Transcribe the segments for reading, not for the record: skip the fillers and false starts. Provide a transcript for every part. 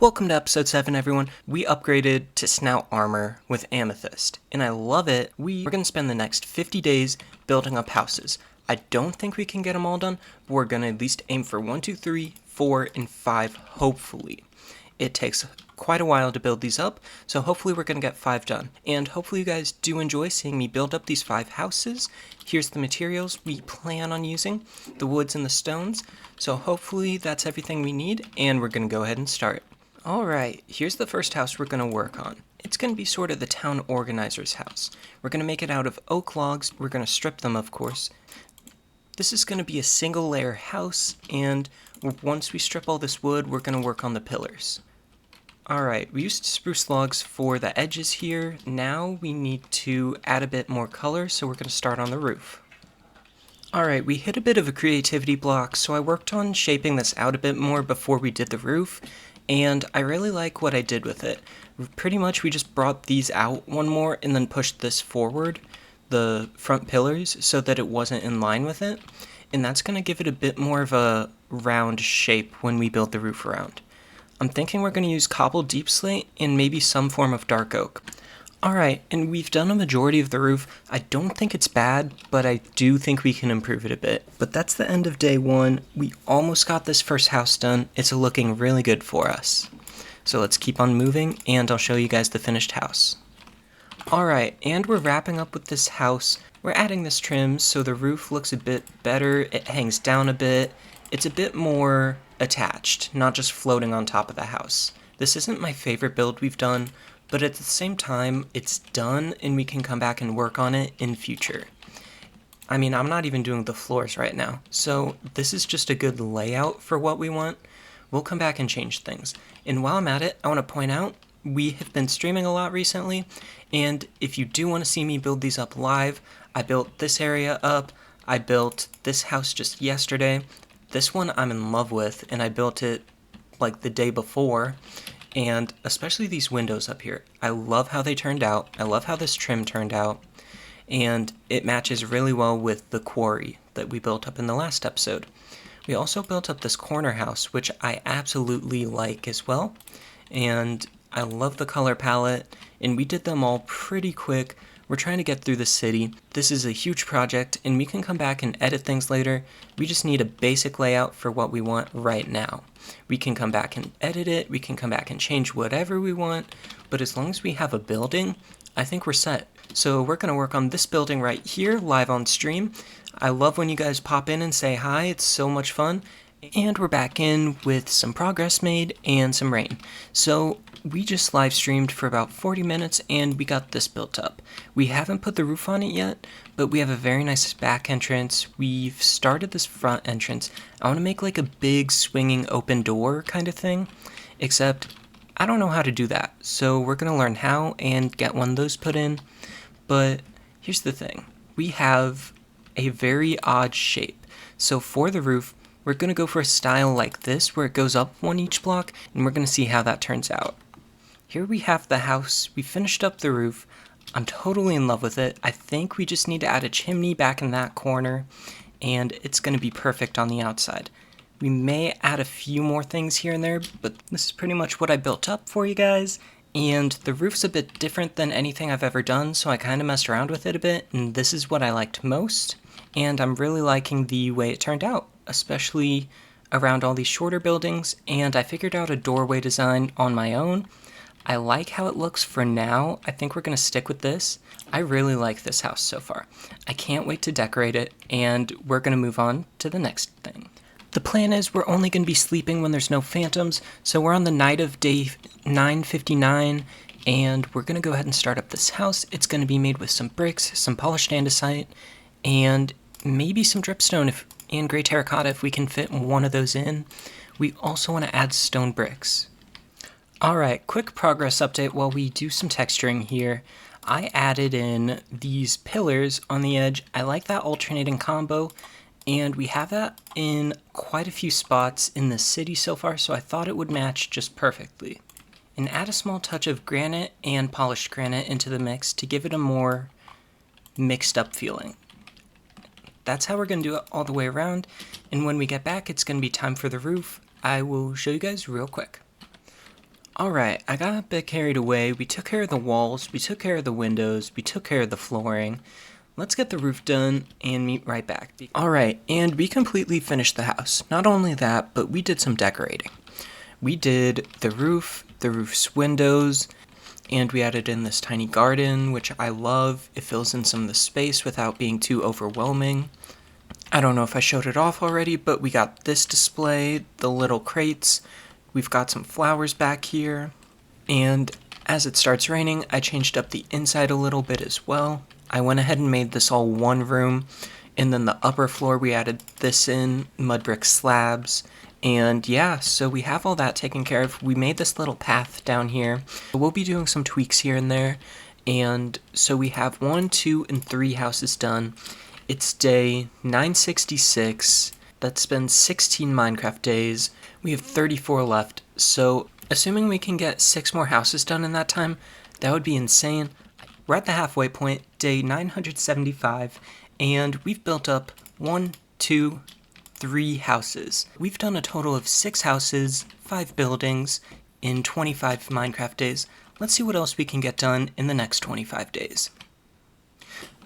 Welcome to episode 7, everyone. We upgraded to snout armor with amethyst, and I love it. We're going to spend the next 50 days building up houses. I don't think we can get them all done, but we're going to at least aim for 1, 2, 3, 4, and 5, hopefully. It takes quite a while to build these up, so hopefully we're going to get 5 done. And hopefully you guys do enjoy seeing me build up these 5 houses. Here's the materials we plan on using, the woods and the stones. So hopefully that's everything we need, and we're going to go ahead and start. Alright, here's the first house we're going to work on. It's going to be sort of the town organizer's house. We're going to make it out of oak logs. We're going to strip them, of course. This is going to be a single layer house, and once we strip all this wood, we're going to work on the pillars. Alright, we used spruce logs for the edges here. Now we need to add a bit more color, so we're going to start on the roof. Alright, we hit a bit of a creativity block, so I worked on shaping this out a bit more before we did the roof. And I really like what I did with it. Pretty much we just brought these out one more and then pushed this forward, the front pillars, so that it wasn't in line with it. And that's going to give it a bit more of a round shape when we build the roof around. I'm thinking we're going to use cobbled deep slate and maybe some form of dark oak. Alright, and we've done a majority of the roof. I don't think it's bad, but I do think we can improve it a bit. But that's the end of day 1. We almost got this first house done. It's looking really good for us. So let's keep on moving, and I'll show you guys the finished house. Alright, and we're wrapping up with this house. We're adding this trim so the roof looks a bit better. It hangs down a bit. It's a bit more attached, not just floating on top of the house. This isn't my favorite build we've done, but at the same time, it's done and we can come back and work on it in future. I mean, I'm not even doing the floors right now, so this is just a good layout for what we want. We'll come back and change things. And while I'm at it, I want to point out, we have been streaming a lot recently, and if you do want to see me build these up live, I built this area up, I built this house just yesterday. This one I'm in love with, and I built it like the day before. And especially these windows up here. I love how they turned out. I love how this trim turned out. And it matches really well with the quarry that we built up in the last episode. We also built up this corner house, which I absolutely like as well. And I love the color palette. And we did them all pretty quick. We're trying to get through the city. This is a huge project, and we can come back and edit things later. We just need a basic layout for what we want right now. We can come back and edit it, we can come back and change whatever we want, but as long as we have a building, I think we're set. So we're going to work on this building right here, live on stream. I love when you guys pop in and say hi, it's so much fun. And we're back in with some progress made and some rain. So we just live streamed for about 40 minutes and we got this built up. We haven't put the roof on it yet, but we have a very nice back entrance. We've started this front entrance. I want to make like a big swinging open door kind of thing, except I don't know how to do that. So we're going to learn how and get one of those put in. But here's the thing. We have a very odd shape. So for the roof, we're going to go for a style like this where it goes up one each block, and we're going to see how that turns out. Here we have the house. We finished up the roof. I'm totally in love with it. I think we just need to add a chimney back in that corner, and it's going to be perfect on the outside. We may add a few more things here and there, but this is pretty much what I built up for you guys. And the roof's a bit different than anything I've ever done, so I kind of messed around with it a bit, and this is what I liked most. And I'm really liking the way it turned out, especially around all these shorter buildings, and I figured out a doorway design on my own. I like how it looks for now. I think we're going to stick with this. I really like this house so far. I can't wait to decorate it, and we're going to move on to the next thing. The plan is we're only going to be sleeping when there's no phantoms, so we're on the night of day 959, and we're going to go ahead and start up this house. It's going to be made with some bricks, some polished andesite, and maybe some dripstone and gray terracotta if we can fit one of those in. We also want to add stone bricks. Alright, quick progress update while we do some texturing here. I added in these pillars on the edge. I like that alternating combo, and we have that in quite a few spots in the city so far, so I thought it would match just perfectly. And add a small touch of granite and polished granite into the mix to give it a more mixed up feeling. That's how we're going to do it all the way around, and when we get back, it's going to be time for the roof. I will show you guys real quick. Alright, I got a bit carried away. We took care of the walls, we took care of the windows, we took care of the flooring. Let's get the roof done and meet right back. Alright, and we completely finished the house. Not only that, but we did some decorating. We did the roof's windows, and we added in this tiny garden, which I love. It fills in some of the space without being too overwhelming. I don't know if I showed it off already, but we got this display, the little crates. We've got some flowers back here. And as it starts raining, I changed up the inside a little bit as well. I went ahead and made this all one room. And then the upper floor, we added this in, mud brick slabs. And yeah, so we have all that taken care of. We made this little path down here. We'll be doing some tweaks here and there. And so we have 1, 2, and 3 houses done. It's day 966. That's been 16 Minecraft days. We have 34 left. So assuming we can get 6 more houses done in that time, that would be insane. We're at the halfway point, day 975. And we've built up 1, 2, 3 houses. We've done a total of 6 houses, 5 buildings in 25 Minecraft days. Let's see what else we can get done in the next 25 days.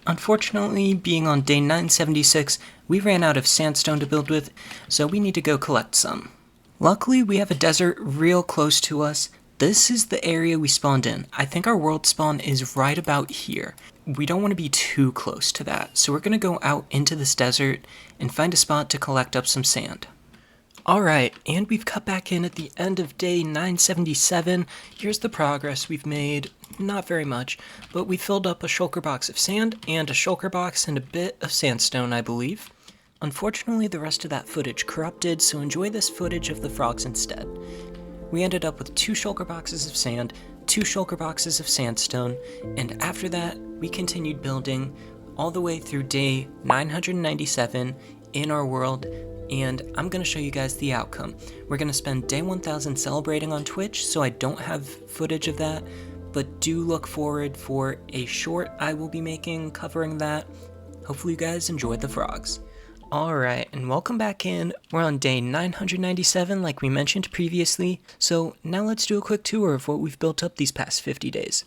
Unfortunately, being on day 976, we ran out of sandstone to build with, so we need to go collect some. Luckily, we have a desert real close to us. This is the area we spawned in. I think our world spawn is right about here. We don't want to be too close to that, so we're going to go out into this desert and find a spot to collect up some sand. Alright, and we've cut back in at the end of day 977. Here's the progress we've made. Not very much, but we filled up a shulker box of sand and a shulker box and a bit of sandstone, I believe. Unfortunately, the rest of that footage corrupted, so enjoy this footage of the frogs instead. We ended up with 2 shulker boxes of sand, 2 shulker boxes of sandstone, and after that, we continued building all the way through day 997 in our world, and I'm going to show you guys the outcome. We're going to spend day 1000 celebrating on Twitch, so I don't have footage of that, but do look forward for a short I will be making covering that. Hopefully you guys enjoyed the frogs. Alright, and welcome back in. We're on day 997 like we mentioned previously, so now let's do a quick tour of what we've built up these past 50 days.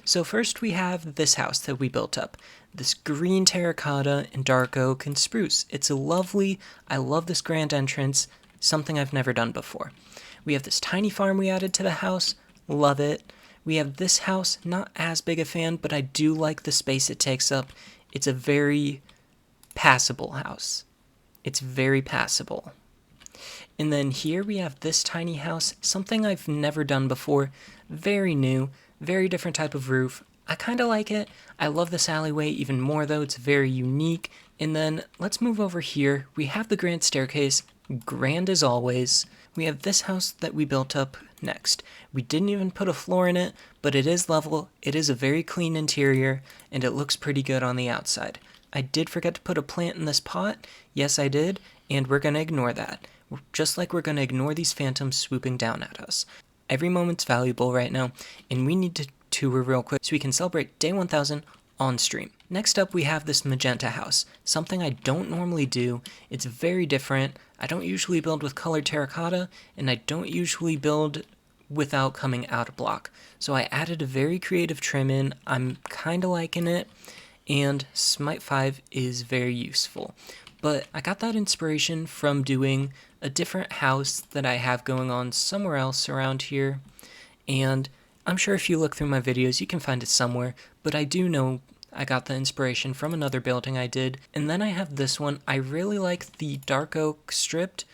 So first we have this house that we built up. This green terracotta and dark oak and spruce. It's a lovely, I love this grand entrance, something I've never done before. We have this tiny farm we added to the house, love it. We have this house, not as big a fan, but I do like the space it takes up. It's a very passable house. It's very passable. And then here we have this tiny house, something I've never done before, very new, very different type of roof. I kind of like it. I love this alleyway even more though, it's very unique. And then let's move over here. We have the grand staircase, grand as always. We have this house that we built up next. We didn't even put a floor in it, but it is level, it is a very clean interior, and it looks pretty good on the outside. I did forget to put a plant in this pot. Yes, I did, and we're going to ignore that. Just like we're going to ignore these phantoms swooping down at us. Every moment's valuable right now, and we need to tour real quick so we can celebrate day 1000 on stream. Next up, we have this magenta house, something I don't normally do. It's very different. I don't usually build with colored terracotta, and I don't usually build without coming out a block. So I added a very creative trim in. I'm kind of liking it. And Smite 5 is very useful. But I got that inspiration from doing a different house that I have going on somewhere else around here. And I'm sure if you look through my videos, you can find it somewhere. But I do know I got the inspiration from another building I did. And then I have this one. I really like the dark oak stripped.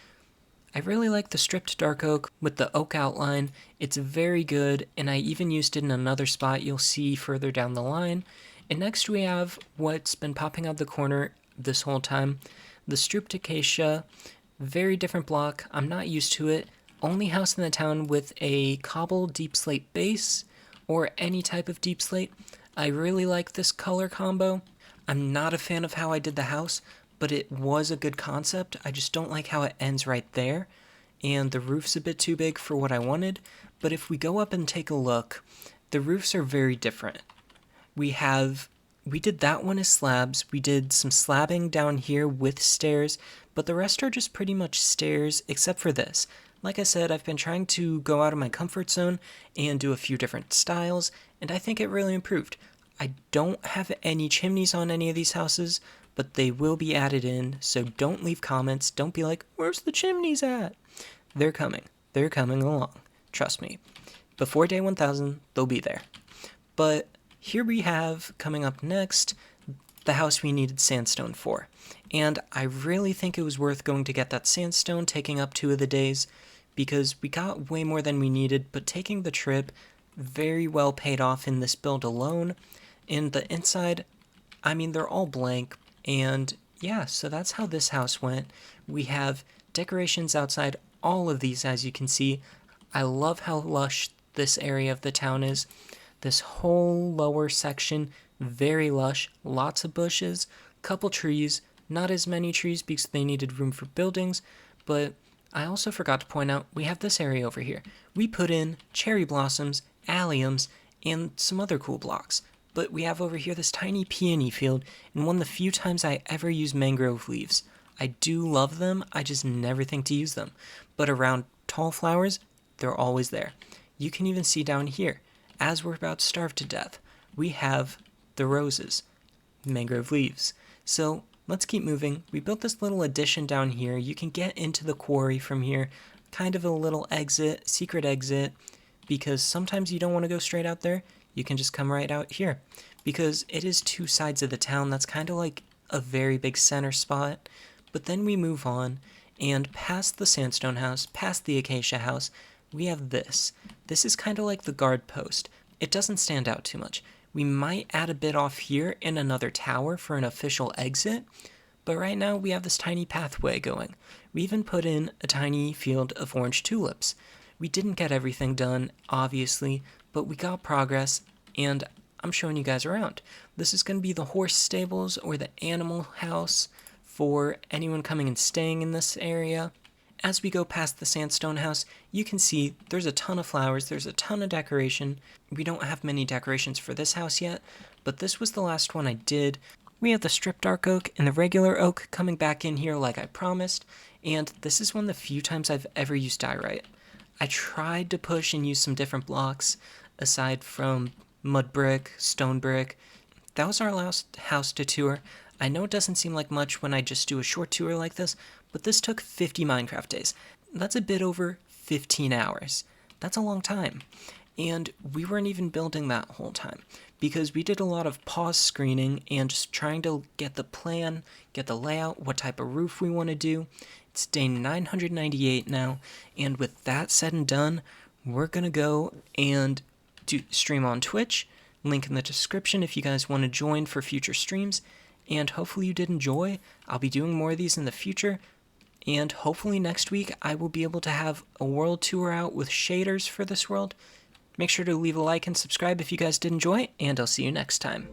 I really like the stripped dark oak with the oak outline. It's very good. And I even used it in another spot you'll see further down the line. And next we have what's been popping out the corner this whole time, the stripped acacia, very different block, I'm not used to it, only house in the town with a cobble deep slate base, or any type of deep slate. I really like this color combo. I'm not a fan of how I did the house, but it was a good concept, I just don't like how it ends right there, and the roof's a bit too big for what I wanted, but if we go up and take a look, the roofs are very different. We did that one as slabs, we did some slabbing down here with stairs, but the rest are just pretty much stairs, except for this. Like I said, I've been trying to go out of my comfort zone and do a few different styles, and I think it really improved. I don't have any chimneys on any of these houses, but they will be added in, so don't leave comments. Don't be like, where's the chimneys at? They're coming. They're coming along. Trust me. Before day 1000, they'll be there. But here we have, coming up next, the house we needed sandstone for. And I really think it was worth going to get that sandstone, taking up 2 of the days, because we got way more than we needed, but taking the trip very well paid off in this build alone. In the inside, I mean, they're all blank, and yeah, so that's how this house went. We have decorations outside all of these, as you can see. I love how lush this area of the town is. This whole lower section, very lush, lots of bushes, couple trees, not as many trees because they needed room for buildings, but I also forgot to point out we have this area over here. We put in cherry blossoms, alliums, and some other cool blocks. But we have over here this tiny peony field, and one of the few times I ever use mangrove leaves. I do love them, I just never think to use them. But around tall flowers, they're always there. You can even see down here, as we're about to starve to death, we have the roses, mangrove leaves. So let's keep moving. We built this little addition down here. You can get into the quarry from here, kind of a little exit, secret exit, because sometimes you don't want to go straight out there. You can just come right out here, because it is 2 sides of the town. That's kind of like a very big center spot. But then we move on, and past the sandstone house, past the acacia house, we have this. This is kind of like the guard post. It doesn't stand out too much. We might add a bit off here in another tower for an official exit, but right now we have this tiny pathway going. We even put in a tiny field of orange tulips. We didn't get everything done, obviously, but we got progress, and I'm showing you guys around. This is going to be the horse stables or the animal house for anyone coming and staying in this area. As we go past the sandstone house, you can see there's a ton of flowers, there's a ton of decoration. We don't have many decorations for this house yet, but this was the last one I did. We have the strip dark oak and the regular oak coming back in here like I promised, and this is one of the few times I've ever used diorite. I tried to push and use some different blocks, aside from mud brick, stone brick. That was our last house to tour. I know it doesn't seem like much when I just do a short tour like this, but this took 50 Minecraft days. That's a bit over 15 hours. That's a long time. And we weren't even building that whole time, because we did a lot of pause screening and just trying to get the plan, get the layout, what type of roof we want to do. It's day 998 now, and with that said and done, we're going to go and stream on Twitch. Link in the description if you guys want to join for future streams, and hopefully you did enjoy. I'll be doing more of these in the future, and hopefully next week I will be able to have a world tour out with shaders for this world. Make sure to leave a like and subscribe if you guys did enjoy, and I'll see you next time.